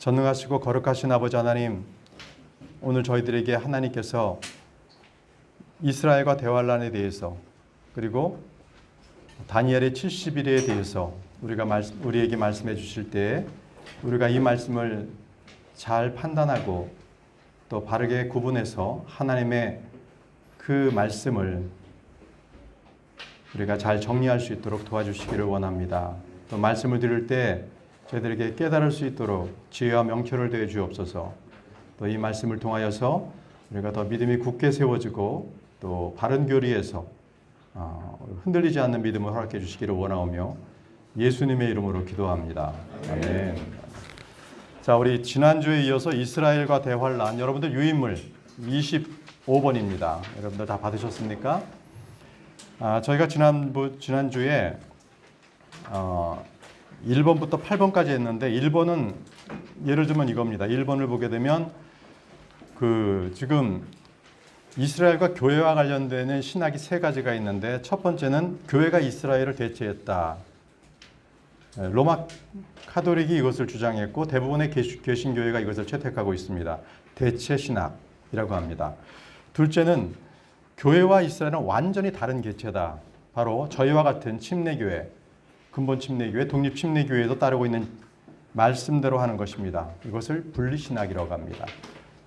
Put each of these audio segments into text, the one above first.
전능하시고 거룩하신 아버지 하나님, 오늘 저희들에게 하나님께서 이스라엘과 대환란에 대해서 그리고 다니엘의 70일에 대해서 우리에게 말씀해 주실 때 우리가 이 말씀을 잘 판단하고 또 바르게 구분해서 하나님의 그 말씀을 우리가 잘 정리할 수 있도록 도와주시기를 원합니다. 또 말씀을 들을 때 저희들에게 깨달을 수 있도록 지혜와 명철을 더해 주옵소서. 또 이 말씀을 통하여서 우리가 더 믿음이 굳게 세워지고 또 바른 교리에서 흔들리지 않는 믿음을 허락해 주시기를 원하오며 예수님의 이름으로 기도합니다. 아멘. 자, 우리 지난주에 이어서 이스라엘과 대환란, 여러분들 유인물 25번입니다. 여러분들 다 받으셨습니까? 저희가 지난주에 1번부터 8번까지 했는데 1번은 예를 들면 이겁니다. 1번을 보게 되면 지금 이스라엘과 교회와 관련되는 신학이 세 가지가 있는데 첫 번째는 교회가 이스라엘을 대체했다. 로마 카톨릭이 이것을 주장했고 대부분의 개신교회가 이것을 채택하고 있습니다. 대체 신학이라고 합니다. 둘째는 교회와 이스라엘은 완전히 다른 개체다. 바로 저희와 같은 침례교회, 근본 침례교회, 독립 침례교회에도 따르고 있는 말씀대로 하는 것입니다. 이것을 분리신학이라고 합니다.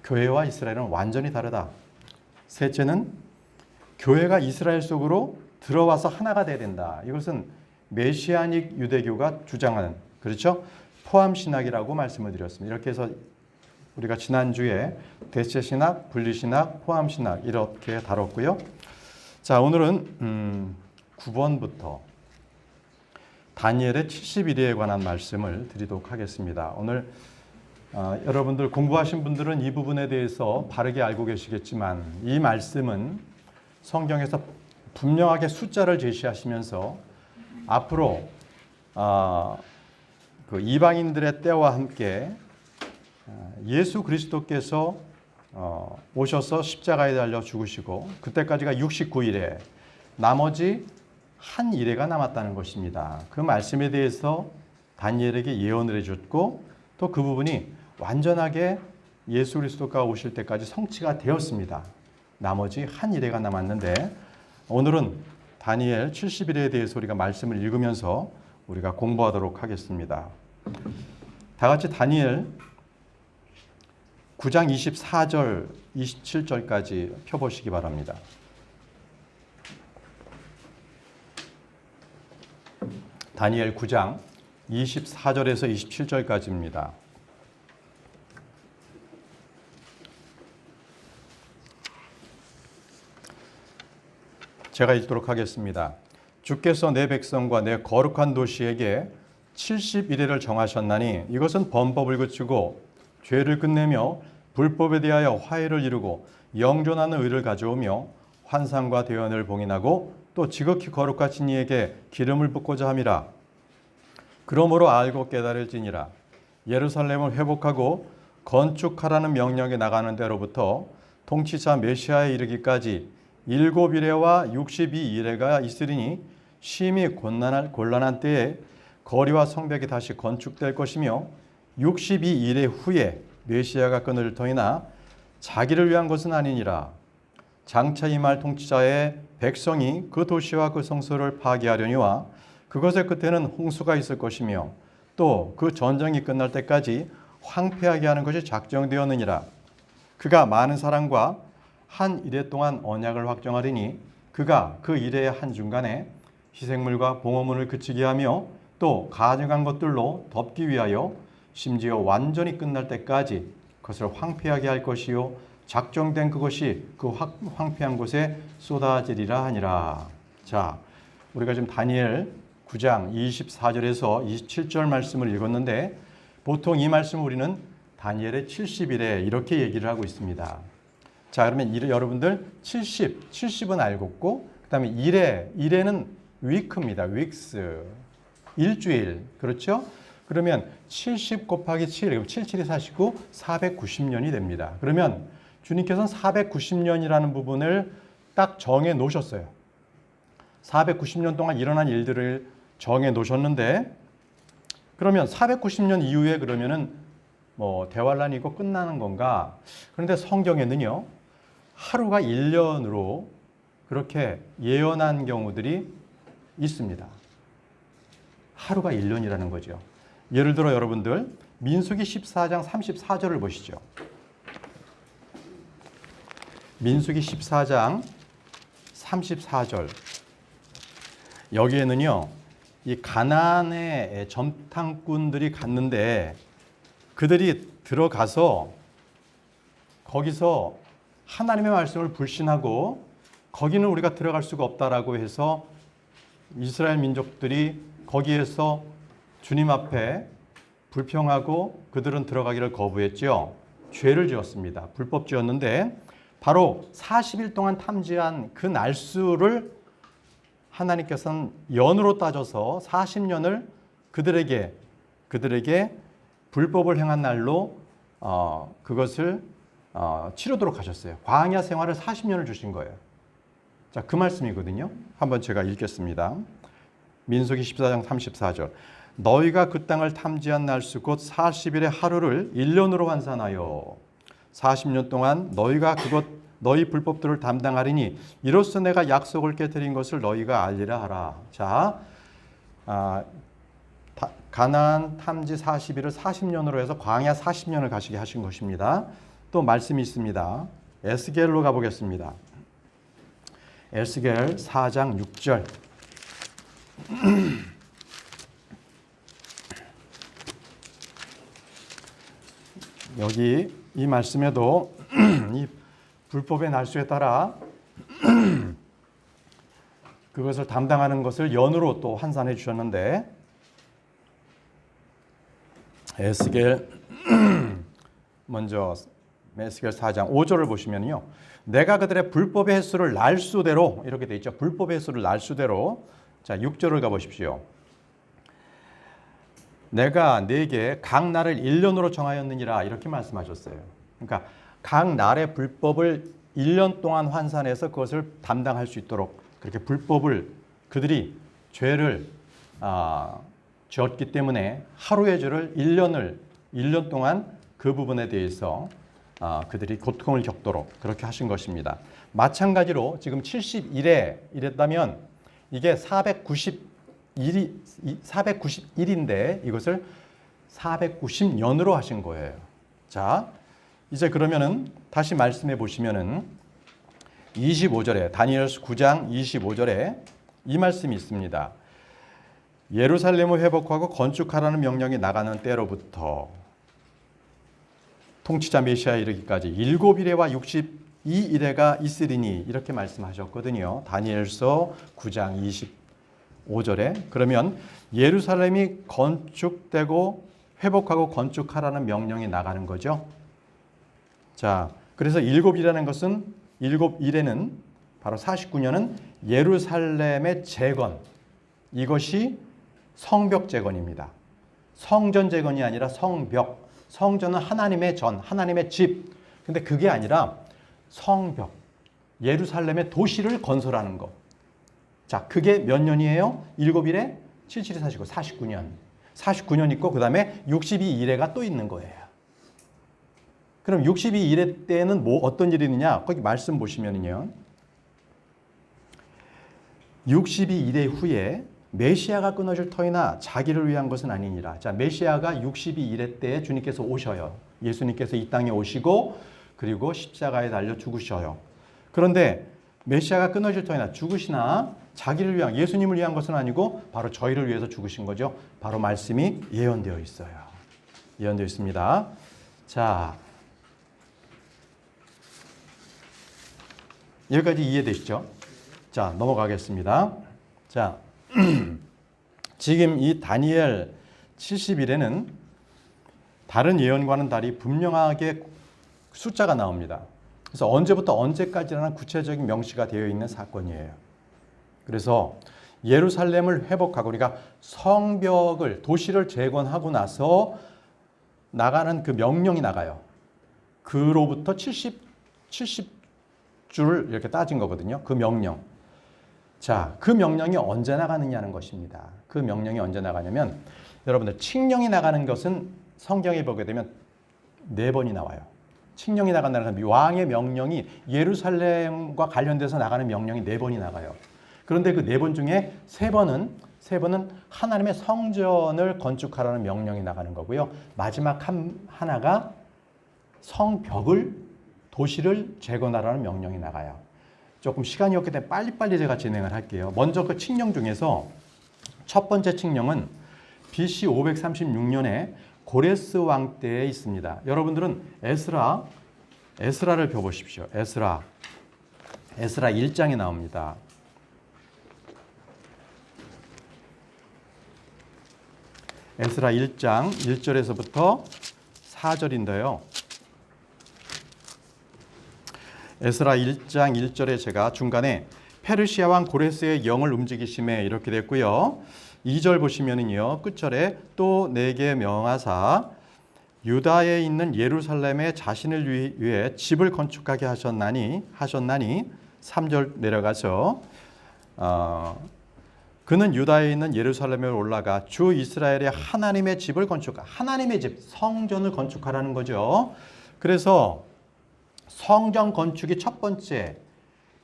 교회와 이스라엘은 완전히 다르다. 셋째는 교회가 이스라엘 속으로 들어와서 하나가 돼야 된다. 이것은 메시아닉 유대교가 주장하는, 그렇죠? 포함신학이라고 말씀을 드렸습니다. 이렇게 해서 우리가 지난주에 대체신학, 분리신학, 포함신학 이렇게 다뤘고요. 자, 오늘은 9번부터 다니엘의 70일에 관한 말씀을 드리도록 하겠습니다. 오늘 여러분들 공부하신 분들은 이 부분에 대해서 바르게 알고 계시겠지만 이 말씀은 성경에서 분명하게 숫자를 제시하시면서 앞으로 그 이방인들의 때와 함께 예수 그리스도께서 오셔서 십자가에 달려 죽으시고 그때까지가 69일에 나머지 한 일회가 남았다는 것입니다. 그 말씀에 대해서 다니엘에게 예언을 해줬고 또 그 부분이 완전하게 예수 그리스도가 오실 때까지 성취가 되었습니다. 나머지 한 일회가 남았는데 오늘은 다니엘 70일에 대해서 우리가 말씀을 읽으면서 우리가 공부하도록 하겠습니다. 다 같이 다니엘 9장 24절, 27절까지 펴보시기 바랍니다. 다니엘 9장 24절에서 27절까지입니다. 제가 읽도록 하겠습니다. 주께서 내 백성과 내 거룩한 도시에게 70일을 정하셨나니 이것은 범법을 그치고 죄를 끝내며 불법에 대하여 화해를 이루고 영존하는 의를 가져오며 환상과 대언을 봉인하고 또 지극히 거룩하신 이에게 기름을 붓고자 함이라. 그러므로 알고 깨달을지니라. 예루살렘을 회복하고 건축하라는 명령이 나가는 데로부터 통치자 메시아에 이르기까지 7일회와 62일회가 있으리니 심히 곤란한 때에 거리와 성벽이 다시 건축될 것이며 62일회 후에 메시아가 끊을 터이나 자기를 위한 것은 아니니라. 장차 임할 통치자의 백성이 그 도시와 그 성소를 파괴하려니와 그것의 끝에는 홍수가 있을 것이며 또 그 전쟁이 끝날 때까지 황폐하게 하는 것이 작정되었느니라. 그가 많은 사람과 한 일해 동안 언약을 확정하리니 그가 그 일해의 한중간에 희생물과 봉헌물을 그치게 하며 또 가증한 것들로 덮기 위하여 심지어 완전히 끝날 때까지 그것을 황폐하게 할 것이요 작정된 그것이 그 황폐한 곳에 쏟아지리라 하니라. 자, 우리가 지금 다니엘 9장 24절에서 27절 말씀을 읽었는데 보통 이 말씀을 우리는 다니엘의 70일에 이렇게 얘기를 하고 있습니다. 자, 그러면 여러분들 70은 알고 있고 그 다음에 일회는 위크입니다. 윅스, 일주일, 그렇죠? 그러면 70 곱하기 7, 그럼 77이 49, 490년이 됩니다. 그러면 주님께서는 490년이라는 부분을 딱 정해 놓으셨어요. 490년 동안 일어난 일들을 정해 놓으셨는데 그러면 490년 이후에 그러면은 뭐 대환란이고 끝나는 건가? 그런데 성경에는요, 하루가 1년으로 그렇게 예언한 경우들이 있습니다. 하루가 1년이라는 거죠. 예를 들어 여러분들 민수기 14장 34절을 보시죠. 민수기 14장 34절. 여기에는요, 이 가나안의 점탕꾼들이 갔는데 그들이 들어가서 거기서 하나님의 말씀을 불신하고 거기는 우리가 들어갈 수가 없다라고 해서 이스라엘 민족들이 거기에서 주님 앞에 불평하고 그들은 들어가기를 거부했죠. 죄를 지었습니다. 불법 지었는데 바로 40일 동안 탐지한 그 날수를 하나님께서는 연으로 따져서 40년을 그들에게 불법을 행한 날로 그것을 치르도록 하셨어요. 광야 생활을 40년을 주신 거예요. 자, 그 말씀이거든요. 한번 제가 읽겠습니다. 민수기 14장 34절. 너희가 그 땅을 탐지한 날수 곧 40일의 하루를 1년으로 환산하여 40년 동안 너희가 너희 불법들을 담당하리니 이로써 내가 약속을 깨뜨린 것을 너희가 알리라 하라. 자, 가나안 탐지 40일을 40년으로 해서 광야 40년을 가시게 하신 것입니다. 또 말씀이 있습니다. 에스겔로 가보겠습니다. 에스겔 4장 6절. 여기 이 말씀에도 이 불법의 날수에 따라 그것을 담당하는 것을 연으로 또 환산해 주셨는데 에스겔 먼저 에스겔 4장 5절을 보시면요. 내가 그들의 불법의 횟수를 날수대로 이렇게 돼 있죠. 불법의 횟수를 날수대로. 자, 6절을 가 보십시오. 내가 네게 각 날을 1년으로 정하였느니라 이렇게 말씀하셨어요. 그러니까 각 날의 불법을 1년 동안 환산해서 그것을 담당할 수 있도록 그렇게 불법을 그들이 죄를 지었기 때문에 하루의 죄를 1년 동안 그 부분에 대해서 그들이 고통을 겪도록 그렇게 하신 것입니다. 마찬가지로 지금 70일에 이랬다면 이게 491인데 이것을 490년으로 하신 거예요. 자, 이제 그러면은 다시 말씀해 보시면은 25절에 다니엘서 9장 25절에 이 말씀이 있습니다. 예루살렘을 회복하고 건축하라는 명령이 나가는 때로부터 통치자 메시아에 이르기까지 7일에와 62일에가 있으리니 이렇게 말씀하셨거든요. 다니엘서 9장 25절에 그러면 예루살렘이 건축되고 회복하고 건축하라는 명령이 나가는 거죠. 자, 그래서 7일이라는 것은 7일에는 바로 49년은 예루살렘의 재건, 이것이 성벽 재건입니다. 성전 재건이 아니라 성벽. 성전은 하나님의 전, 하나님의 집. 근데 그게 아니라 성벽, 예루살렘의 도시를 건설하는 것. 자, 그게 몇 년이에요? 7일에 77이 49, 49년. 49년 있고 그 다음에 62일에가 또 있는 거예요. 그럼 62일에 때는 뭐 어떤 일이 있느냐? 거기 말씀 보시면요. 62일의 후에 메시아가 끊어질 터이나 자기를 위한 것은 아니니라. 자, 메시아가 62일의 때에 주님께서 오셔요. 예수님께서 이 땅에 오시고 그리고 십자가에 달려 죽으셔요. 그런데 메시아가 끊어질 터이나 죽으시나 자기를 위한, 예수님을 위한 것은 아니고 바로 저희를 위해서 죽으신 거죠. 바로 말씀이 예언되어 있어요. 예언되어 있습니다. 자, 여기까지 이해되시죠? 자, 넘어가겠습니다. 자, 지금 이 다니엘 70일에는 다른 예언과는 달리 분명하게 숫자가 나옵니다. 그래서 언제부터 언제까지라는 구체적인 명시가 되어 있는 사건이에요. 그래서 예루살렘을 회복하고 우리가 성벽을, 도시를 재건하고 나서 나가는 그 명령이 나가요. 그로부터 70주를 이렇게 따진 거거든요. 그 명령. 자, 그 명령이 언제 나가느냐는 것입니다. 그 명령이 언제 나가냐면 여러분들 칙령이 나가는 것은 성경에 보게 되면 네 번이 나와요. 칙령이 나간다는 건 왕의 명령이 예루살렘과 관련돼서 나가는 명령이 네 번이 나가요. 그런데 그 네 번 중에 세 번은 하나님의 성전을 건축하라는 명령이 나가는 거고요. 마지막 하나가 성벽을 도시를 재건하라는 명령이 나가요. 조금 시간이 없기 때문에 빨리빨리 제가 진행을 할게요. 먼저 그 칙령 중에서 첫 번째 칙령은 BC 536년에 고레스 왕 때에 있습니다. 여러분들은 에스라를 펴보십시오. 에스라 1장에 나옵니다. 에스라 1장 1절에서부터 4절인데요. 에스라 1장 1절에 제가 중간에 페르시아 왕 고레스의 영을 움직이심에 이렇게 됐고요. 2절 보시면은요. 끝절에 또 내게 명하사 유다에 있는 예루살렘에 자신을 위해 집을 건축하게 하셨나니 3절 내려가서 그는 유다에 있는 예루살렘에 올라가 주 이스라엘의 하나님의 집을 하나님의 집, 성전을 건축하라는 거죠. 그래서 성전 건축이 첫 번째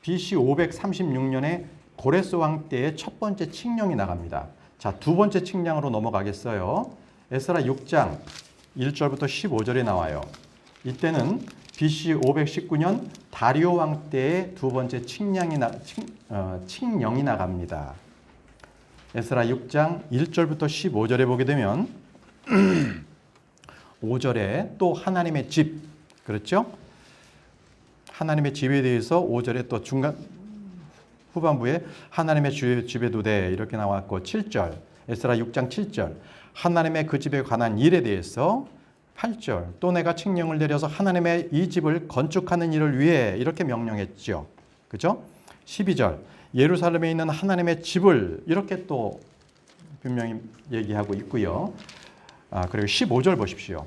BC 536년에 고레스 왕 때의 첫 번째 칙령이 나갑니다. 자, 두 번째 칙령으로 넘어가겠어요. 에스라 6장 1절부터 15절에 나와요. 이때는 BC 519년 다리오 왕 때의 두 번째 칙령이 나갑니다. 에스라 6장 1절부터 15절에 보게 되면 5절에 또 하나님의 집, 그렇죠? 하나님의 집에 대해서 5절에 또 후반부에 하나님의 집에 두되 이렇게 나왔고 7절, 에스라 6장 7절 하나님의 그 집에 관한 일에 대해서 8절 또 내가 칙령을 내려서 하나님의 이 집을 건축하는 일을 위해 이렇게 명령했죠. 그죠? 12절 예루살렘에 있는 하나님의 집을 이렇게 또 분명히 얘기하고 있고요. 그리고 15절 보십시오.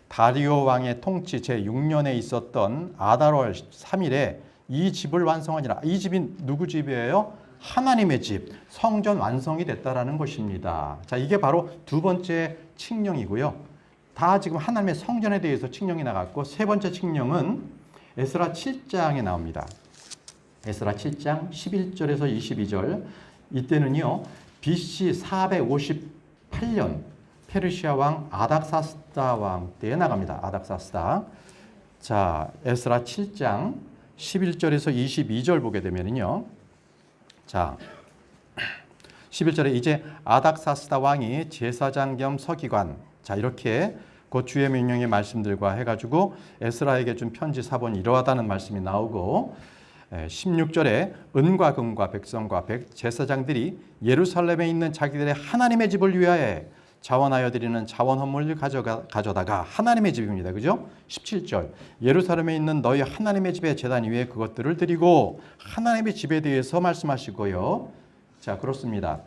다리오 왕의 통치 제6년에 있었던 아달월 3일에 이 집을 완성하니라. 이 집이 누구 집이에요? 하나님의 집, 성전 완성이 됐다라는 것입니다. 자, 이게 바로 두 번째 칙령이고요. 다 지금 하나님의 성전에 대해서 칙령이 나갔고 세 번째 칙령은 에스라 7장에 나옵니다. 에스라 7장 11절에서 22절 이때는요. BC 458년 페르시아 왕 아닥사스다 왕 때에 나갑니다. 아닥사스다. 자, 에스라 7장 11절에서 22절 보게 되면은요. 자, 11절에 이제 아닥사스다 왕이 제사장 겸 서기관, 자 이렇게 그 주의 명령의 말씀들과 해가지고 에스라에게 준 편지 사본이 이러하다는 말씀이 나오고 16절에 은과 금과 백성과 제사장들이 예루살렘에 있는 자기들의 하나님의 집을 위하여 자원하여 드리는 자원 헌물을 가져다가 하나님의 집입니다. 그죠? 17절 예루살렘에 있는 너희 하나님의 집의 제단 위에 그것들을 드리고 하나님의 집에 대해서 말씀하시고요. 자, 그렇습니다.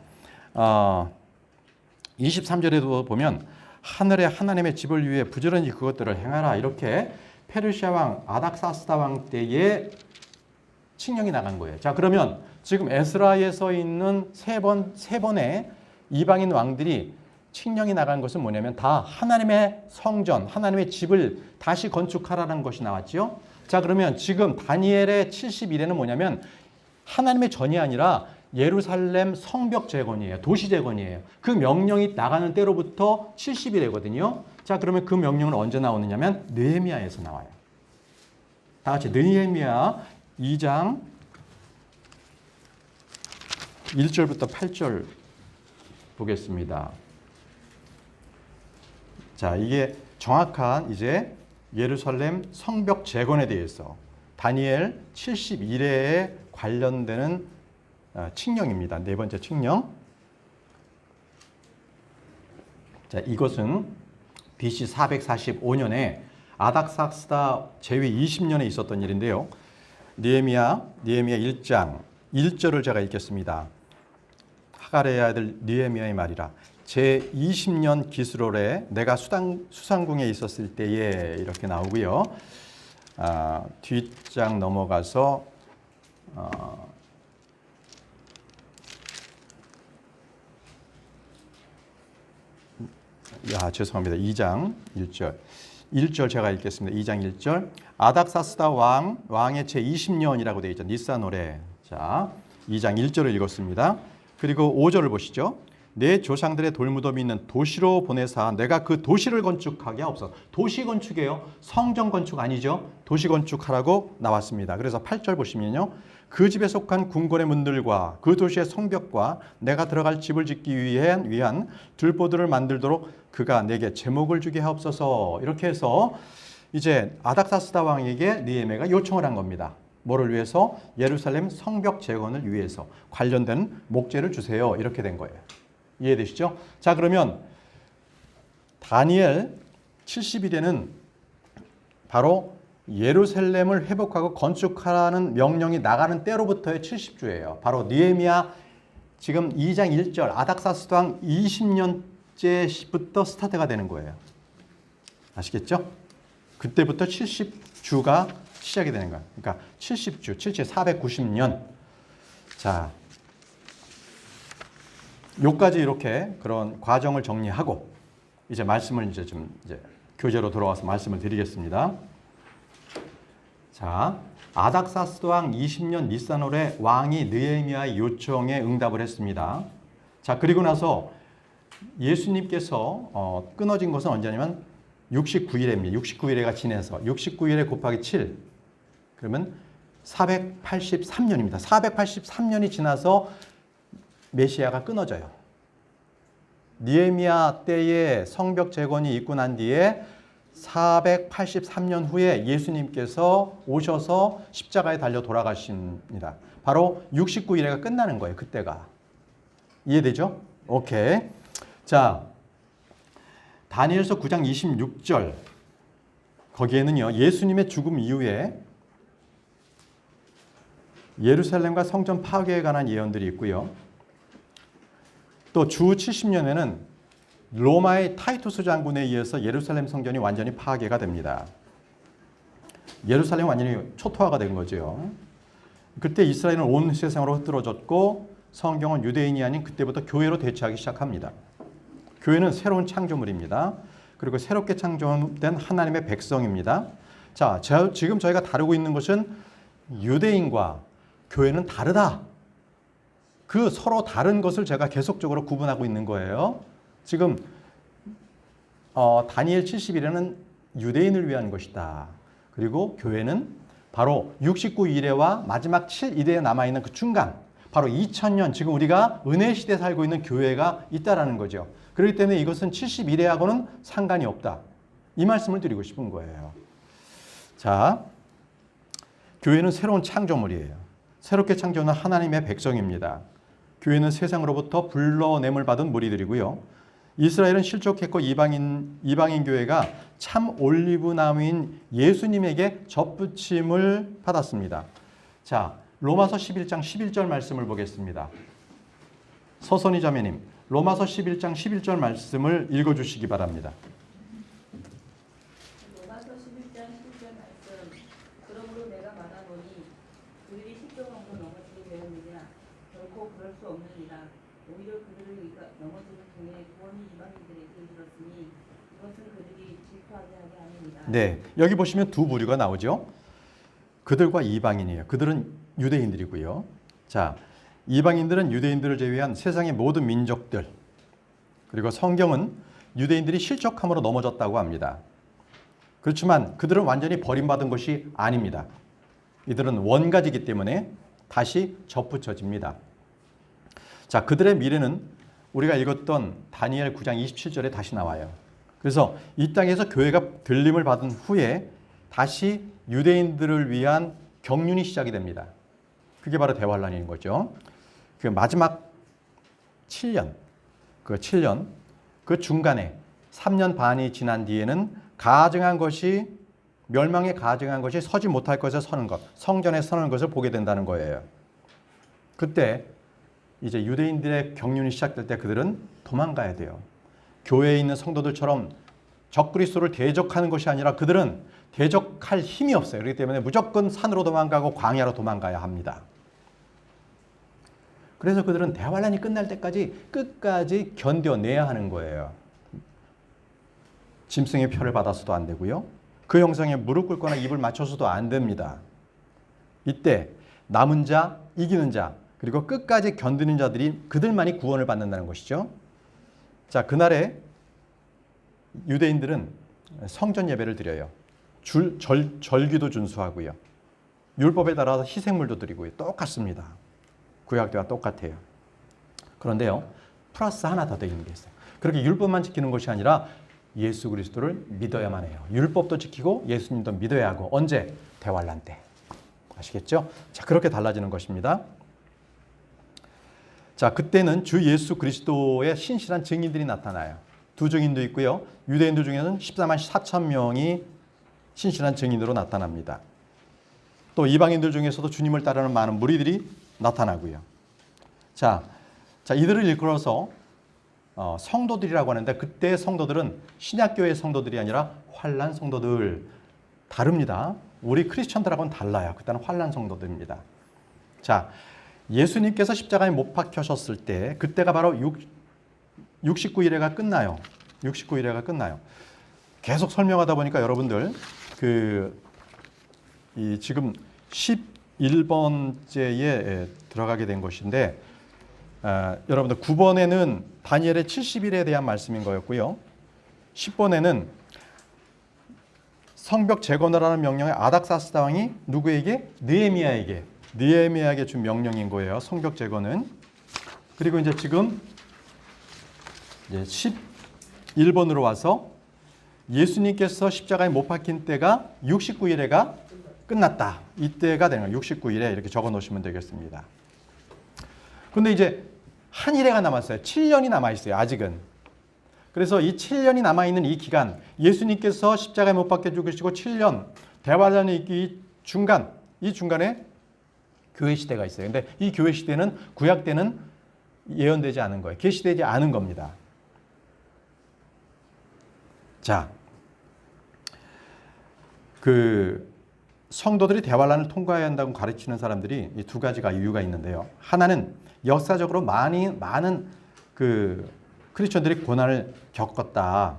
23절에도 보면 하늘의 하나님의 집을 위해 부지런히 그것들을 행하라. 이렇게 페르시아 왕 아닥사스다 왕 때에 칙령이 나간 거예요. 자, 그러면 지금 에스라에 서 있는 세 번의 이방인 왕들이 칙령이 나간 것은 뭐냐면 다 하나님의 성전, 하나님의 집을 다시 건축하라는 것이 나왔죠. 자, 그러면 지금 다니엘의 70일에는 뭐냐면 하나님의 전이 아니라 예루살렘 성벽 재건이에요. 도시 재건이에요. 그 명령이 나가는 때로부터 70일이거든요. 자, 그러면 그 명령은 언제 나오느냐면 느헤미야에서 나와요. 다 같이 느헤미야 2장 1절부터 8절 보겠습니다. 자, 이게 정확한 이제 예루살렘 성벽 재건에 대해서 다니엘 71회에 관련되는 칙령입니다. 네 번째 칙령. 자, 이것은 BC 445년에 아닥사스다 제위 20년에 있었던 일인데요. 느헤미야 1장 1절을 제가 읽겠습니다. 하갈의 아들 느헤미야의 말이라. 제20년 기스롤에 내가 수상궁에 있었을 때에 이렇게 나오고요. 뒷장 넘어가서 죄송합니다. 2장 1절. 1절 제가 읽겠습니다. 2장 1절. 아닥사스다 왕의 제20년이라고 되어 있죠. 니산월에. 자, 2장 1절을 읽었습니다. 그리고 5절을 보시죠. 내 조상들의 돌무덤이 있는 도시로 보내사 내가 그 도시를 건축하게 하옵소서. 도시 건축이에요. 성전 건축 아니죠. 도시 건축하라고 나왔습니다. 그래서 8절 보시면요. 그 집에 속한 궁궐의 문들과 그 도시의 성벽과 내가 들어갈 집을 짓기 위한 들보들을 만들도록 그가 내게 제목을 주게 하옵소서. 이렇게 해서 이제 아닥사스다 왕에게 느헤미야가 요청을 한 겁니다. 뭐를 위해서? 예루살렘 성벽 재건을 위해서 관련된 목재를 주세요. 이렇게 된 거예요. 이해되시죠? 자, 그러면 다니엘 70일에는 바로 예루살렘을 회복하고 건축하라는 명령이 나가는 때로부터의 70주예요. 바로 느헤미야 지금 2장 1절 아닥사스다 왕 20년째부터 스타트가 되는 거예요. 아시겠죠? 그때부터 70주가 시작이 되는 거예요. 그러니까 70주, 490년. 자, 요까지 이렇게 그런 과정을 정리하고 이제 말씀을 이제 교재로 돌아와서 말씀을 드리겠습니다. 자, 아닥사스다 왕 20년 니산월에 왕이 느헤미야의 요청에 응답을 했습니다. 자, 그리고 나서 예수님께서 끊어진 것은 언제냐면 69일입니다. 69일에가 지내서 69일에 곱하기 7 그러면 483년입니다. 483년이 지나서 메시아가 끊어져요. 느헤미야 때에 성벽 재건이 있고 난 뒤에 483년 후에 예수님께서 오셔서 십자가에 달려 돌아가십니다. 바로 69일에가 끝나는 거예요. 그때가. 이해되죠? 오케이. 자, 다니엘서 9장 26절 거기에는요. 예수님의 죽음 이후에 예루살렘과 성전 파괴에 관한 예언들이 있고요. 또 주 70년에는 로마의 타이투스 장군에 의해서 예루살렘 성전이 완전히 파괴가 됩니다. 예루살렘이 완전히 초토화가 된 거죠. 그때 이스라엘은 온 세상으로 흩어졌고 성경은 유대인이 아닌 그때부터 교회로 대체하기 시작합니다. 교회는 새로운 창조물입니다. 그리고 새롭게 창조된 하나님의 백성입니다. 자, 지금 저희가 다루고 있는 것은 유대인과 교회는 다르다. 그 서로 다른 것을 제가 계속적으로 구분하고 있는 거예요. 지금 다니엘 70일에는 유대인을 위한 것이다. 그리고 교회는 바로 69일에와 마지막 7일에 남아있는 그 중간, 바로 2000년 지금 우리가 은혜 시대에 살고 있는 교회가 있다라는 거죠. 그렇기 때문에 이것은 71회하고는 상관이 없다. 이 말씀을 드리고 싶은 거예요. 자, 교회는 새로운 창조물이에요. 새롭게 창조한 하나님의 백성입니다. 교회는 세상으로부터 불러냄을 받은 무리들이고요. 이스라엘은 실족했고 이방인 교회가 참 올리브나무인 예수님에게 접붙임을 받았습니다. 자, 로마서 11장 11절 말씀을 보겠습니다. 서선희 자매님, 로마서 11장 11절 말씀을 읽어주시기 바랍니다. 로마서 11장 11절 말씀. 그러므로 내가 말하노니 그들이 십조강으로 넘어지게 되었느냐 결코 그럴 수 없느니라. 오히려 그들을 넘어짐을 통해 구원이 이방인들에게 이르렀으니 이것은 그들이 질투하게 하게 함이니라. 네, 여기 보시면 두 부류가 나오죠. 그들과 이방인이에요. 그들은 유대인들이고요. 자, 이방인들은 유대인들을 제외한 세상의 모든 민족들, 그리고 성경은 유대인들이 실족함으로 넘어졌다고 합니다. 그렇지만 그들은 완전히 버림받은 것이 아닙니다. 이들은 원가지이기 때문에 다시 접붙여집니다. 자, 그들의 미래는 우리가 읽었던 다니엘 9장 27절에 다시 나와요. 그래서 이 땅에서 교회가 들림을 받은 후에 다시 유대인들을 위한 경륜이 시작이 됩니다. 그게 바로 대환란인 거죠. 그 마지막 7년, 그 중간에 3년 반이 지난 뒤에는 멸망에 가증한 것이 서지 못할 것에 서는 것, 성전에 서는 것을 보게 된다는 거예요. 그때 이제 유대인들의 경륜이 시작될 때 그들은 도망가야 돼요. 교회에 있는 성도들처럼 적그리스도를 대적하는 것이 아니라 그들은 대적할 힘이 없어요. 그렇기 때문에 무조건 산으로 도망가고 광야로 도망가야 합니다. 그래서 그들은 대환란이 끝날 때까지 끝까지 견뎌내야 하는 거예요. 짐승의 표를 받아서도 안 되고요. 그 형상에 무릎 꿇거나 입을 맞춰서도 안 됩니다. 이때 남은 자, 이기는 자, 그리고 끝까지 견디는 자들이 그들만이 구원을 받는다는 것이죠. 자, 그날에 유대인들은 성전 예배를 드려요. 절기도 준수하고요. 율법에 따라서 희생물도 드리고요. 똑같습니다. 구약 때와 똑같아요. 그런데요, 플러스 하나 더 되는 게 있어요. 그렇게 율법만 지키는 것이 아니라 예수 그리스도를 믿어야만 해요. 율법도 지키고 예수님도 믿어야 하고. 언제? 대환란 때. 아시겠죠? 자, 그렇게 달라지는 것입니다. 자, 그때는 주 예수 그리스도의 신실한 증인들이 나타나요. 두 증인도 있고요. 유대인들 중에는 14만 4천 명이 신실한 증인으로 나타납니다. 또 이방인들 중에서도 주님을 따르는 많은 무리들이 나타나고요. 자, 이들을 일컬어서 성도들이라고 하는데, 그때 성도들은 신약교회 성도들이 아니라 환난 성도들. 다릅니다. 우리 크리스천들하고는 달라요. 그때는 환난 성도들입니다. 자, 예수님께서 십자가에 못 박혀셨을 때, 그때가 바로 69일회가 끝나요. 69일회가 끝나요. 계속 설명하다 보니까 여러분들 지금 11번째에 들어가게 된 것인데, 여러분들 9번에는 다니엘의 70일에 대한 말씀인 거였고요. 10번에는 성벽 재건하라는 명령에 아닥사스다 왕이 누구에게? 느헤미야에게 준 명령인 거예요. 성벽 재건은. 그리고 이제 지금 11번으로 와서 예수님께서 십자가에 못 박힌 때가 69일에가 끝났다. 이때가 되는 거예요. 69일에 이렇게 적어 놓으시면 되겠습니다. 근데 이제 한 일회가 남았어요. 7년이 남아있어요. 아직은. 그래서 이 7년이 남아있는 이 기간, 예수님께서 십자가에 못 박혀 죽으시고 7년, 대환란의 이 중간에 교회 시대가 있어요. 근데 이 교회 시대는 구약 때는 예언되지 않은 거예요. 계시되지 않은 겁니다. 자, 성도들이 대환란을 통과해야 한다고 가르치는 사람들이 이 두 가지가 이유가 있는데요. 하나는 역사적으로 많은 크리스천들이 고난을 겪었다.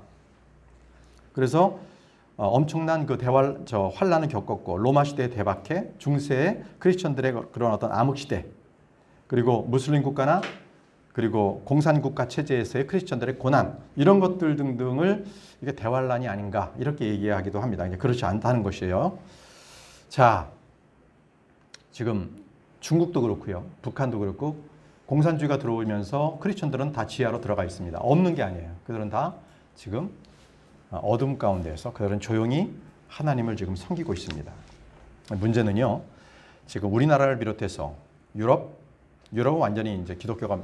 그래서 엄청난 환란을 겪었고, 로마 시대에 대박해, 중세의 크리스천들의 그런 어떤 암흑 시대, 그리고 무슬림 국가나 그리고 공산국가 체제에서의 크리스천들의 고난, 이런 것들 등등을 이게 대환란이 아닌가 이렇게 얘기하기도 합니다. 이제 그렇지 않다는 것이에요. 자, 지금 중국도 그렇고요, 북한도 그렇고 공산주의가 들어오면서 크리스천들은 다 지하로 들어가 있습니다. 없는 게 아니에요. 그들은 다 지금 어둠 가운데에서 그들은 조용히 하나님을 지금 섬기고 있습니다. 문제는요, 지금 우리나라를 비롯해서 유럽은 완전히 이제 기독교가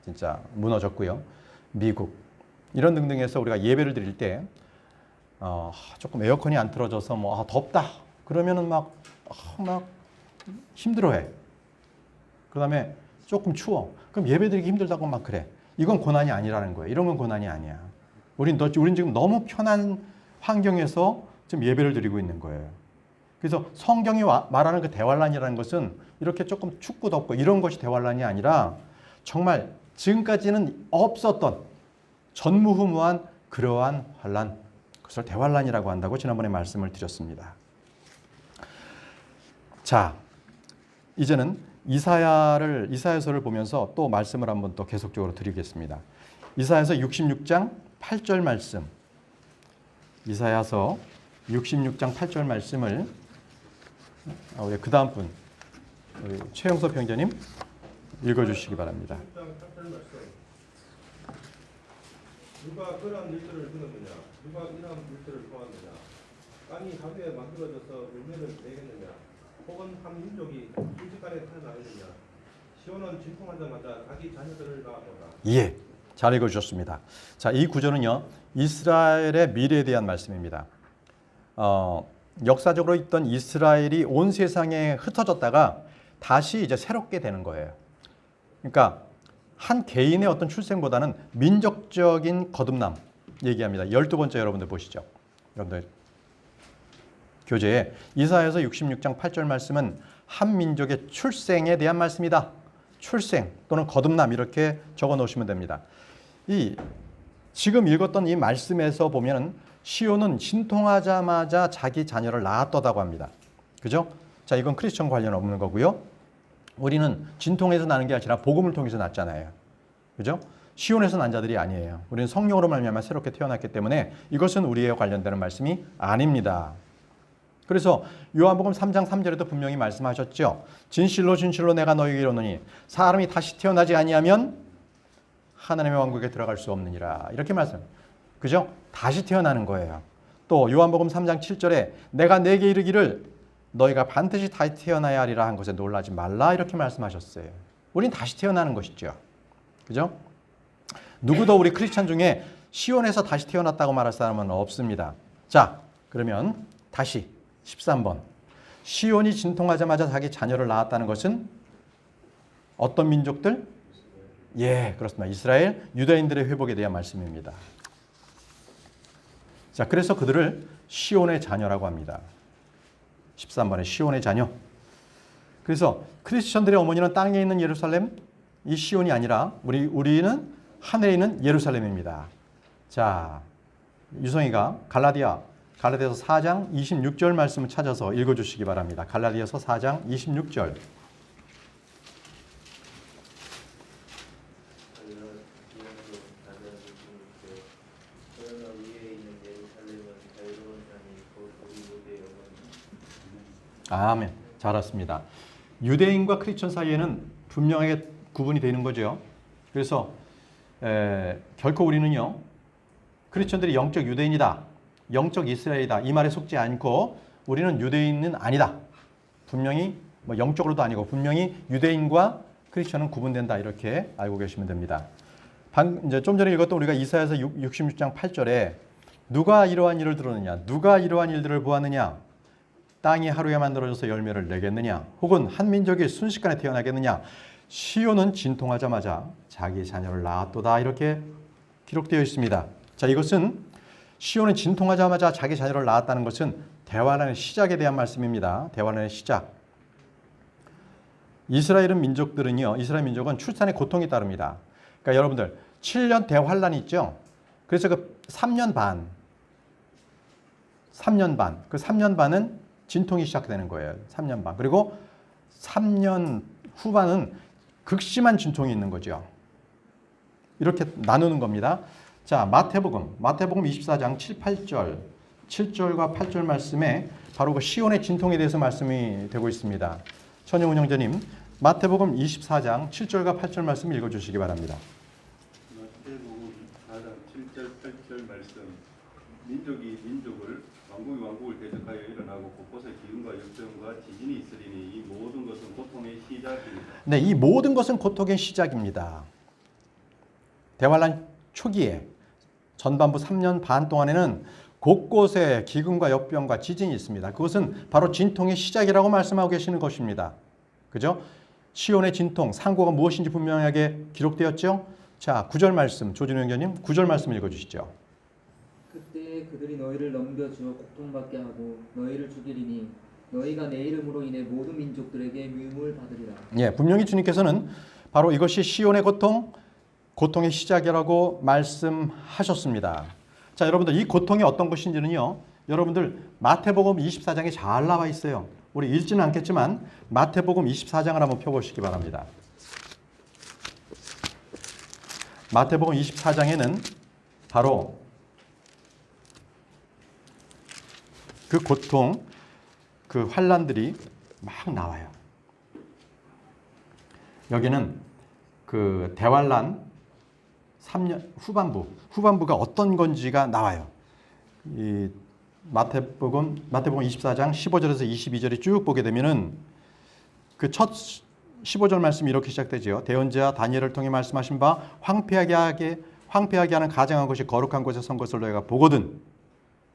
진짜 무너졌고요. 미국 이런 등등해서 우리가 예배를 드릴 때 조금 에어컨이 안 틀어져서 덥다 그러면은 막 힘들어해. 그다음에 조금 추워. 그럼 예배드리기 힘들다고 막 그래. 이건 고난이 아니라는 거예요. 이런 건 고난이 아니야. 우린 지금 너무 편한 환경에서 지금 예배를 드리고 있는 거예요. 그래서 성경이 말하는 그 대환란이라는 것은 이렇게 조금 춥고 덥고 이런 것이 대환란이 아니라 정말 지금까지는 없었던 전무후무한 그러한 환란, 그것을 대환란이라고 한다고 지난번에 말씀을 드렸습니다. 자, 이제는 이사야서를 보면서 또 말씀을 한번 또 계속적으로 드리겠습니다. 이사야서 66장 8절 말씀. 이사야서 66장 8절 말씀을 우리 그 다음 분 우리 최영서 평자님 읽어주시기 바랍니다. 누가 그러한 일들을 끊었느냐? 누가 이러한 일들을 도왔느냐? 땅이 하루에 만들어져서 열매를 내겠느냐? 혹은 한 민족이 순식간에 태어나느냐? 시온은 진통하자마자 자기 자녀들을 낳아보라. 예, 잘 읽어주셨습니다. 자, 이 구절은요, 이스라엘의 미래에 대한 말씀입니다. 역사적으로 있던 이스라엘이 온 세상에 흩어졌다가 다시 이제 새롭게 되는 거예요. 그러니까 한 개인의 어떤 출생보다는 민족적인 거듭남 얘기합니다. 12번째 여러분들 보시죠. 여러분들 교재에 이사야서 66장 8절 말씀은 한 민족의 출생에 대한 말씀이다. 출생 또는 거듭남 이렇게 적어 놓으시면 됩니다. 이 지금 읽었던 이 말씀에서 보면 시온은 진통하자마자 자기 자녀를 낳았다고 합니다. 그죠? 자, 이건 크리스천 관련 없는 거고요. 우리는 진통에서 나는 게 아니라 복음을 통해서 낳잖아요. 그죠? 시온에서 난 자들이 아니에요. 우리는 성령으로 말미암아 새롭게 태어났기 때문에 이것은 우리에 관련되는 말씀이 아닙니다. 그래서 요한복음 3장 3절에도 분명히 말씀하셨죠. 진실로 진실로 내가 너희에게 이르노니 사람이 다시 태어나지 아니하면 하나님의 왕국에 들어갈 수 없느니라. 이렇게 말씀. 그죠? 다시 태어나는 거예요. 또 요한복음 3장 7절에 내가 내게 이르기를 너희가 반드시 다시 태어나야 하리라 한 것에 놀라지 말라. 이렇게 말씀하셨어요. 우린 다시 태어나는 것이죠. 그죠? 누구도 우리 크리스찬 중에 시온에서 다시 태어났다고 말할 사람은 없습니다. 자, 그러면 다시 13번. 시온이 진통하자마자 자기 자녀를 낳았다는 것은 어떤 민족들? 예, 그렇습니다. 이스라엘 유대인들의 회복에 대한 말씀입니다. 자, 그래서 그들을 시온의 자녀라고 합니다. 13번에 시온의 자녀. 그래서 크리스천들의 어머니는 땅에 있는 예루살렘, 이 시온이 아니라 우리는 하늘에 있는 예루살렘입니다. 자, 유성이가 갈라디아서 4장 26절 말씀을 찾아서 읽어주시기 바랍니다. 갈라디아서 4장 26절. 아멘. 잘 왔습니다. 유대인과 크리스천 사이에는 분명하게 구분이 되는 거죠. 그래서 결코 우리는요, 크리스천들이 영적 유대인이다, 영적 이스라엘이다 이 말에 속지 않고 우리는 유대인은 아니다. 분명히 뭐 영적으로도 아니고 분명히 유대인과 크리스천은 구분된다 이렇게 알고 계시면 됩니다. 이제 좀 전에 읽었던 우리가 이사야서 66장 8절에 누가 이러한 일을 들었느냐, 누가 이러한 일들을 보았느냐, 땅이 하루에 만들어져서 열매를 내겠느냐, 혹은 한 민족이 순식간에 태어나겠느냐, 시온은 진통하자마자 자기 자녀를 낳았도다 이렇게 기록되어 있습니다. 자, 이것은 시온은 진통하자마자 자기 자녀를 낳았다는 것은 대환란의 시작에 대한 말씀입니다. 대환란의 시작. 이스라엘 민족은 출산의 고통이 따릅니다. 그러니까 여러분들 7년 대환란이 있죠. 그래서 그 3년 반, 그 3년 반은 진통이 시작되는 거예요. 3년 반. 그리고 3년 후반은 극심한 진통이 있는 거죠. 이렇게 나누는 겁니다. 자, 마태복음 24장 7절과 8절 말씀에 바로 그 시온의 진통에 대해서 말씀이 되고 있습니다. 천영훈 형제님, 마태복음 24장 7절과 8절 말씀 읽어주시기 바랍니다. 마태복음 4장 7절 8절 말씀. 민족이 민족을, 왕국이 왕국을 대적하여 일어나고 곳곳에 기근과 역병과 지진이 있으리니 이 모든 것은 고통의 시작입니다. 네, 이 모든 것은 고통의 시작입니다. 대환란 초기에 전반부 3년 반 동안에는 곳곳에 기근과 역병과 지진이 있습니다. 그것은 바로 진통의 시작이라고 말씀하고 계시는 것입니다. 그죠? 시온의 진통, 상고가 무엇인지 분명하게 기록되었죠? 자, 9절 말씀, 조준호 형제님 9절 말씀 읽어주시죠. 그때 그들이 너희를 넘겨주어 고통받게 하고 너희를 죽이리니 너희가 내 이름으로 인해 모든 민족들에게 미움을 받으리라. 예, 분명히 주님께서는 바로 이것이 시온의 고통의 시작이라고 말씀하셨습니다. 자, 여러분들 이 고통이 어떤 것인지는요, 여러분들 마태복음 24장에 잘 나와 있어요. 우리 읽지는 않겠지만 마태복음 24장을 한번 펴보시기 바랍니다. 마태복음 24장에는 바로 그 고통, 그 환난들이 막 나와요. 여기는 그 대환란 3년 후반부가 어떤 건지가 나와요. 이 마태복음 24장 15절에서 22절에 쭉 보게 되면은 그 첫 15절 말씀이 이렇게 시작되죠. 대언자 다니엘을 통해 말씀하신 바 황폐하게 하는 가증한 것이 거룩한 곳에 선 것을 너희가 보거든.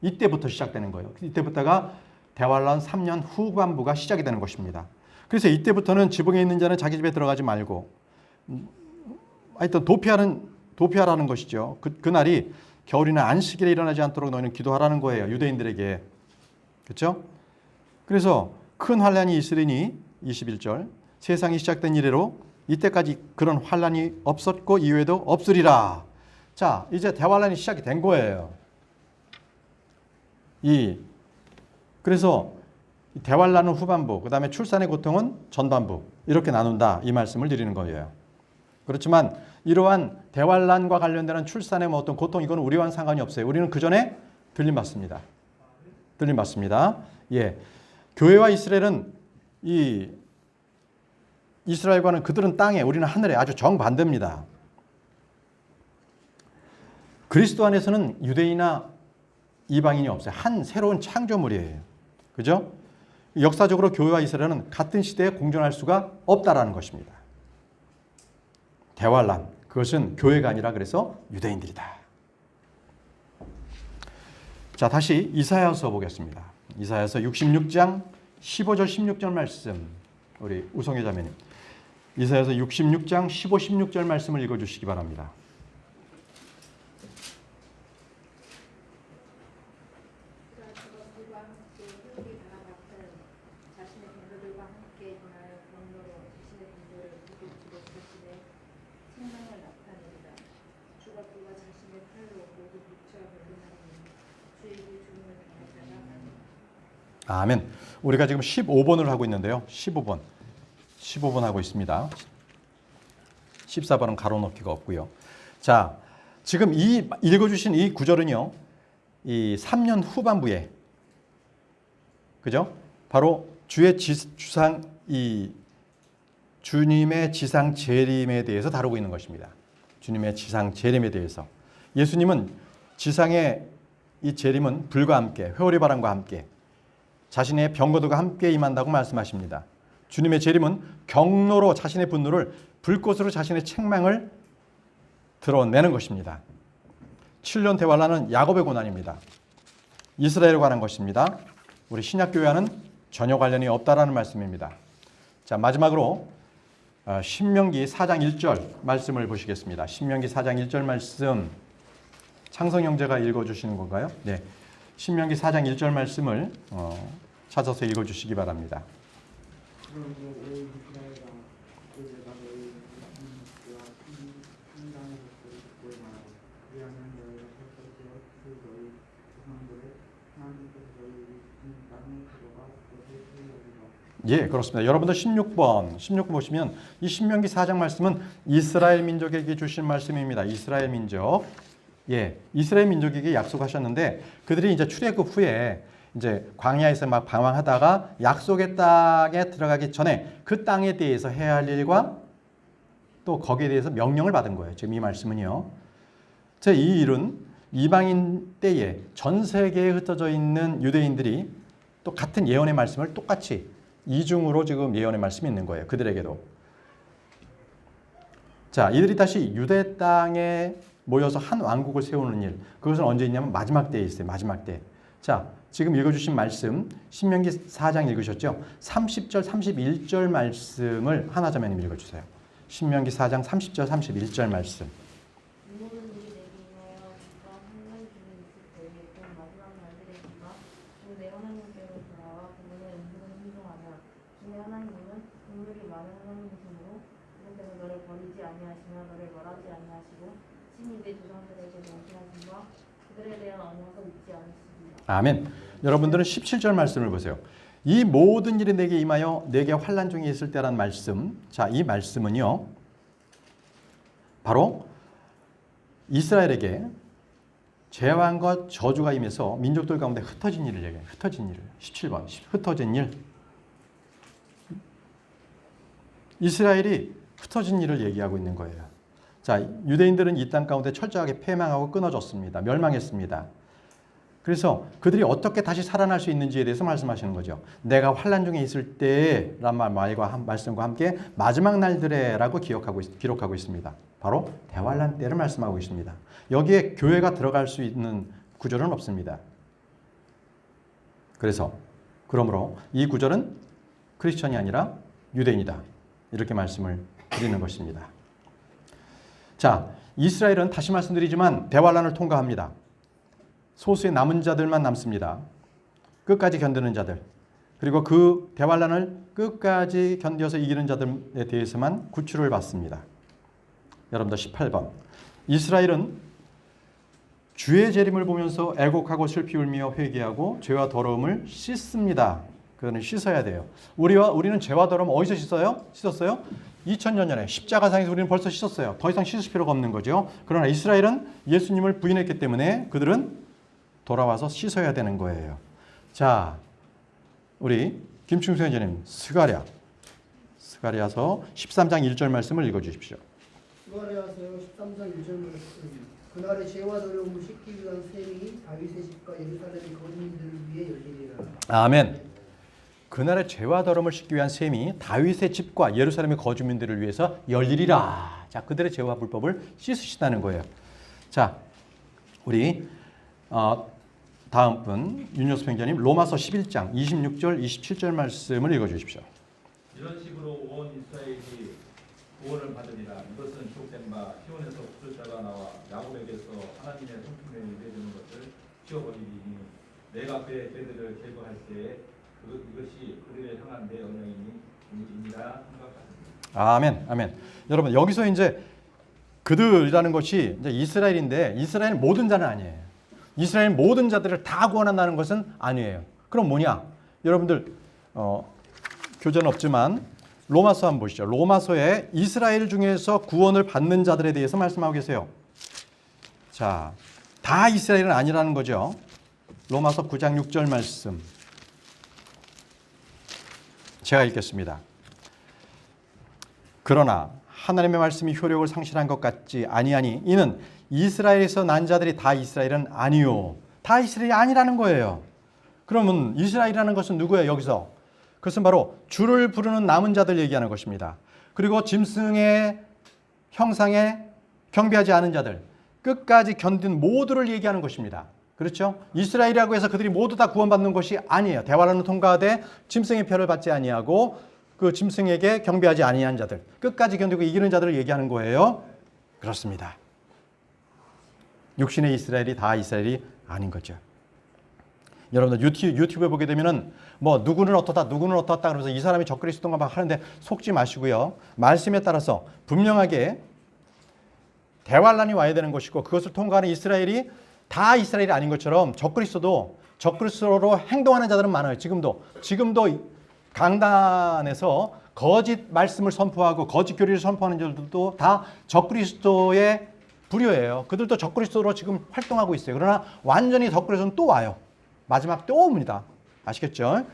이때부터 시작되는 거예요. 이때부터가 대환란 3년 후반부가 시작이 되는 것입니다. 그래서 이때부터는 지붕에 있는 자는 자기 집에 들어가지 말고, 하여튼 도피하라는 것이죠. 그날이 겨울이나 안식일에 일어나지 않도록 너희는 기도하라는 거예요. 유대인들에게. 그렇죠? 그래서 큰 환란이 있으리니 21절 세상이 시작된 이래로 이때까지 그런 환란이 없었고 이후에도 없으리라. 자, 이제 대환란이 시작이 된 거예요. 그래서 대환란은 후반부, 그 다음에 출산의 고통은 전반부 이렇게 나눈다 이 말씀을 드리는 거예요. 그렇지만 이러한 대환란과 관련되는 출산의 뭐 어떤 고통 이건 우리와는 상관이 없어요. 우리는 그 전에 들림받습니다. 들림받습니다. 예, 교회와 이스라엘은 이스라엘과는 그들은 땅에 우리는 하늘에 아주 정반대입니다. 그리스도 안에서는 유대인이나 이방인이 없어요. 한 새로운 창조물이에요. 그죠? 역사적으로 교회와 이스라엘은 같은 시대에 공존할 수가 없다라는 것입니다. 대환란, 그것은 교회가 아니라 그래서 유대인들이다. 자, 다시 이사야서 보겠습니다. 이사야서 66장 15절 16절 말씀, 우리 우성혜 자매님 이사야서 66장 15, 16절 말씀을 읽어주시기 바랍니다. 아멘. 우리가 지금 15번을 하고 있는데요. 15번 하고 있습니다. 14번은 가로놓기가 없고요. 자, 지금 이 읽어주신 이 구절은요. 이 3년 후반부에 그죠? 바로 주님의 지상 재림에 대해서 다루고 있는 것입니다. 주님의 지상 재림에 대해서. 예수님은 지상의 이 재림은 불과 함께 회오리 바람과 함께 자신의 병거들과 함께 임한다고 말씀하십니다. 주님의 재림은 경로로 자신의 분노를 불꽃으로 자신의 책망을 드러내는 것입니다. 7년 대환란은 야곱의 고난입니다. 이스라엘에 관한 것입니다. 우리 신약교회와는 전혀 관련이 없다라는 말씀입니다. 자, 마지막으로 신명기 4장 1절 말씀을 보시겠습니다. 신명기 4장 1절 말씀 창성 형제가 읽어주시는 건가요? 네. 신명기 4장 1절 말씀을 찾아서 읽어주시기 바랍니다. 예, 그렇습니다. 여러분들 16번 보시면 이 신명기 4장 말씀은 이스라엘 민족에게 주신 말씀입니다. 이스라엘 민족. 예, 이스라엘 민족에게 약속하셨는데 그들이 이제 출애굽 후에 이제 광야에서 막 방황하다가 약속의 땅에 들어가기 전에 그 땅에 대해서 해야 할 일과 또 거기에 대해서 명령을 받은 거예요. 지금 이 말씀은요. 이 일은 이방인 때에 전 세계에 흩어져 있는 유대인들이 또 같은 예언의 말씀을 똑같이 이중으로 지금 예언의 말씀이 있는 거예요. 그들에게도. 자, 이들이 다시 유대 땅에 모여서 한 왕국을 세우는 일. 그것은 언제 있냐면 마지막 때에 있어요. 마지막 때. 자, 지금 읽어주신 말씀 신명기 4장 읽으셨죠? 30절 31절 말씀을 하나자매님 읽어주세요. 신명기 4장 30절 31절 말씀. 아멘. 여러분들은 17절 말씀을 보세요. 이 모든 일이 내게 임하여 내게 환난 중에 있을 때란 말씀. 자, 이 말씀은요. 바로 이스라엘에게 재앙과 저주가 임해서 민족들 가운데 흩어진 일을 얘기해요. 흩어진 일을. 17번. 흩어진 일. 이스라엘이 흩어진 일을 얘기하고 있는 거예요. 자, 유대인들은 이 땅 가운데 철저하게 패망하고 끊어졌습니다. 멸망했습니다. 그래서 그들이 어떻게 다시 살아날 수 있는지에 대해서 말씀하시는 거죠. 내가 환난 중에 있을 때란 말씀과 함께 마지막 날들에라고 기록하고 있습니다. 바로 대환란 때를 말씀하고 있습니다. 여기에 교회가 들어갈 수 있는 구절은 없습니다. 그러므로 이 구절은 크리스천이 아니라 유대인이다. 이렇게 말씀을 드리는 것입니다. 자, 이스라엘은 다시 말씀드리지만 대환란을 통과합니다. 소수의 남은 자들만 남습니다. 끝까지 견디는 자들. 그리고 그 대환란을 끝까지 견뎌서 이기는 자들에 대해서만 구출을 받습니다. 여러분들 18번. 이스라엘은 주의 재림을 보면서 애곡하고 슬피 울며 회개하고 죄와 더러움을 씻습니다. 그거는 씻어야 돼요. 우리는 죄와 더러움 어디서 씻었어요? 2000년 전에 십자가상에서 우리는 벌써 씻었어요. 더 이상 씻을 필요가 없는 거죠. 그러나 이스라엘은 예수님을 부인했기 때문에 그들은 돌아와서 씻어야 되는 거예요. 자, 우리 김충수 선생님 스가랴서 13장 1절 말씀을 읽어주십시오. 스가랴서 13장 1절 말씀. 그날의 죄와 더러움을 씻기 위한 셈이 다윗의 집과 예루살렘의 거주민들을 위해 열리리라. 아멘. 그날의 죄와 더러움을 씻기 위한 셈이 다윗의 집과 예루살렘의 거주민들을 위해서 열리리라. 자, 그들의 죄와 불법을 씻으시다는 거예요. 자, 우리 다음 분 윤여수 평자님 로마서 11장 26절 27절 말씀을 읽어주십시오. 이런 식으로 온 이스라엘이 구원을 받으리라. 이것은 기록된 바 시온에서 구슬자가 나와 야곱에게서 하나님의 성품에 이르는 것을 치워버리리니 내가 그의 죄들을 제거할 때에 이것이 그들을 향한 내 언약이니라 생각하십니다. 아멘, 아멘. 여러분 여기서 이제 그들이라는 것이 이제 이스라엘인데 이스라엘 모든 자는 아니에요. 이스라엘 모든 자들을 다 구원한다는 것은 아니에요. 그럼 뭐냐? 여러분들 교재는 없지만 로마서 한번 보시죠. 로마서에 이스라엘 중에서 구원을 받는 자들에 대해서 말씀하고 계세요. 자, 다 이스라엘은 아니라는 거죠. 로마서 9장 6절 말씀. 제가 읽겠습니다. 그러나 하나님의 말씀이 효력을 상실한 것 같지 아니하니 이는 이스라엘에서 난 자들이 다 이스라엘은 아니요. 다 이스라엘이 아니라는 거예요. 그러면 이스라엘이라는 것은 누구예요? 여기서. 그것은 바로 주를 부르는 남은 자들 얘기하는 것입니다. 그리고 짐승의 형상에 경배하지 않은 자들, 끝까지 견딘 모두를 얘기하는 것입니다. 그렇죠? 이스라엘이라고 해서 그들이 모두 다 구원받는 것이 아니에요. 대화라는 통과하되 짐승의 표를 받지 아니하고 그 짐승에게 경배하지 아니한 자들, 끝까지 견디고 이기는 자들을 얘기하는 거예요. 그렇습니다. 육신의 이스라엘이 다 이스라엘이 아닌 거죠. 여러분들 유튜브에 보게 되면은 뭐 누구는 어떻다 그러면서 이 사람이 적그리스도인가 막 하는데 속지 마시고요. 말씀에 따라서 분명하게 대환란이 와야 되는 것이고 그것을 통과하는 이스라엘이 다 이스라엘이 아닌 것처럼 적그리스도로 행동하는 자들은 많아요. 지금도 강단에서 거짓 말씀을 선포하고 거짓 교리를 선포하는 자들도 다 적그리스도의 부류예요. 그들도 적그리스도로 지금 활동하고 있어요. 그러나 완전히 적그리스도는 또 와요. 마지막 또 옵니다. 아시겠죠?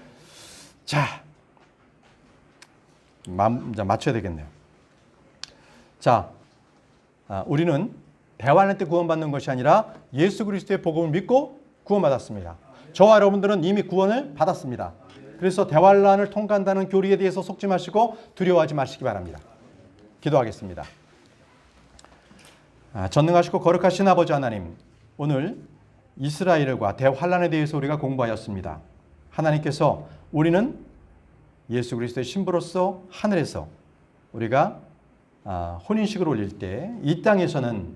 자, 맞춰야 되겠네요. 자, 우리는 대환란 때 구원받는 것이 아니라 예수 그리스도의 복음을 믿고 구원받았습니다. 저와 여러분들은 이미 구원을 받았습니다. 그래서 대환란을 통과한다는 교리에 대해서 속지 마시고 두려워하지 마시기 바랍니다. 기도하겠습니다. 전능하시고 거룩하신 아버지 하나님, 오늘 이스라엘과 대환란에 대해서 우리가 공부하였습니다. 하나님께서 우리는 예수 그리스도의 신부로서 하늘에서 우리가 혼인식을 올릴 때 이 땅에서는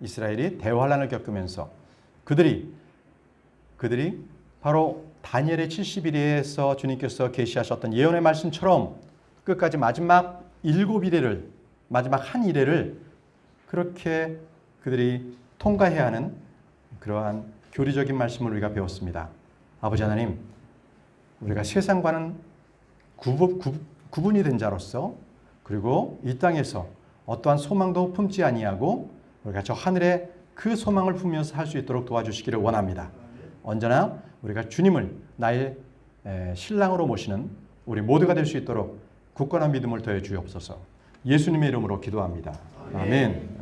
이스라엘이 대환란을 겪으면서 그들이 바로 다니엘의 70일에서 주님께서 계시하셨던 예언의 말씀처럼 끝까지 마지막 7일을 마지막 한 일회를 그렇게 그들이 통과해야 하는 그러한 교리적인 말씀을 우리가 배웠습니다. 아버지 하나님, 우리가 세상과는 구분이 된 자로서 그리고 이 땅에서 어떠한 소망도 품지 아니하고 우리가 저 하늘에 그 소망을 품으면서 할 수 있도록 도와주시기를 원합니다. 언제나 우리가 주님을 나의 신랑으로 모시는 우리 모두가 될 수 있도록 굳건한 믿음을 더해 주옵소서. 예수님의 이름으로 기도합니다. 아멘.